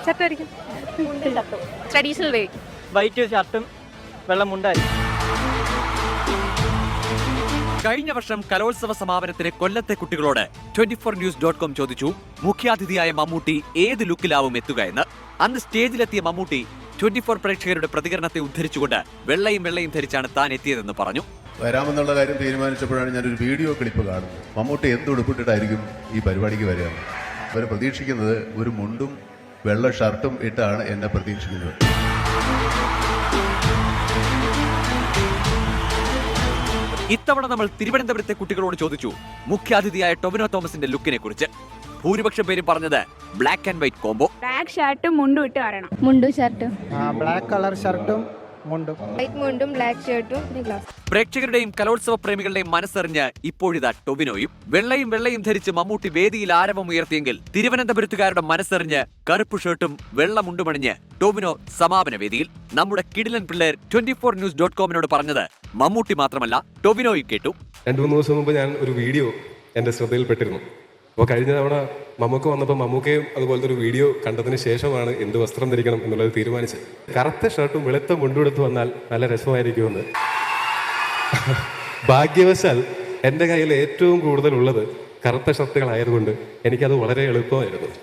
ഷർട്ടായിരിക്കും. Traditional way. White ഷർട്ടും വെള്ള മുണ്ടായിരിക്കും. കഴിഞ്ഞ വർഷം കലോത്സവ സമാപനത്തിന് കൊല്ലത്തെ കുട്ടികളോട് 24news.com ചോദിച്ചു മുഖ്യാതിഥിയായ മമ്മൂട്ടി ഏത് ലുക്കിലാവും എത്തുക എന്ന്. അന്ന് സ്റ്റേജിലെത്തിയ മമ്മൂട്ടി 24 പ്രേക്ഷകരുടെ പ്രതികരണത്തെ ഉദ്ധരിച്ചുകൊണ്ട് വെള്ളയും ധരിച്ചാണ് താൻ എത്തിയതെന്ന് പറഞ്ഞു. വരാമെന്നുള്ള കാര്യം തീരുമാനിച്ചപ്പോഴാണ് ഞാനൊരു വീഡിയോ ക്ലിപ്പ് കാണുന്നത്. മമ്മൂട്ടി എന്ത് ഉടുപ്പിട്ടിട്ടായിരിക്കും ഈ പരിപാടിക്ക് വരിക. അവർ പ്രതീക്ഷിക്കുന്നത് ഒരു മുണ്ടും വെള്ള ഷർട്ടും ഇട്ടാണ് എന്നെ പ്രതീക്ഷിക്കുന്നത്. ഇത്തവണ നമ്മൾ തിരുവനന്തപുരത്തെ കുട്ടികളോട് ചോദിച്ചു മുഖ്യാതിഥിയായ ടൊവിനോ തോമസിന്റെ ലുക്കിനെ കുറിച്ച്. ഭൂരിപക്ഷം പേരും പറഞ്ഞത് black and white combo. Black ഷർട്ടും മുണ്ടും ഇട്ട് വരണം. മുണ്ടും ഷർട്ടും. ബ്ലാക്ക് കളർ ഷർട്ടും മുണ്ടും. വൈറ്റ് മുണ്ടും ബ്ലാക്ക് ഷർട്ടും ഗ്ലാസ്. പ്രേക്ഷകരുടെയും കലോത്സവ പ്രേമികളുടെയും മനസ്സറിഞ്ഞ് ഇപ്പോഴിതാ ടൊവിനോയും. വെള്ളയും ധരിച്ച് മമ്മൂട്ടി വേദിയിൽ ആരവം ഉയർത്തിയെങ്കിൽ തിരുവനന്തപുരത്തുകാരുടെ മനസ്സറിഞ്ഞ് കറുപ്പ് ഷർട്ടും വെള്ള മുണ്ടുമണിഞ്ഞ് ടൊവിനോ സമാപന വേദിയിൽ. നമ്മുടെ കിടിലൻ പിള്ളേർ 24news.com പറഞ്ഞത് മമ്മൂട്ടി മാത്രമല്ല ടൊവിനോയും കേട്ടു. 2-3 ദിവസം മുമ്പ് ഞാൻ ഒരു വീഡിയോ എൻ്റെ ശ്രദ്ധയിൽപ്പെട്ടിരുന്നു. അപ്പോൾ കഴിഞ്ഞ തവണ മമ്മൂക്ക വന്നപ്പോൾ മമ്മൂക്കയും അതുപോലത്തെ ഒരു വീഡിയോ കണ്ടതിന് ശേഷമാണ് എന്ത് വസ്ത്രം ധരിക്കണം എന്നുള്ളത് തീരുമാനിച്ചത്. കറുത്ത ഷർട്ടും വെളുത്ത മുണ്ടും എടുത്ത് വന്നാൽ നല്ല രസമായിരിക്കുമെന്ന്. ഭാഗ്യവശാൽ എൻ്റെ കയ്യിൽ ഏറ്റവും കൂടുതലുള്ളത് കറുത്ത ഷർട്ടുകളായതുകൊണ്ട് എനിക്കത് വളരെ എളുപ്പമായിരുന്നു.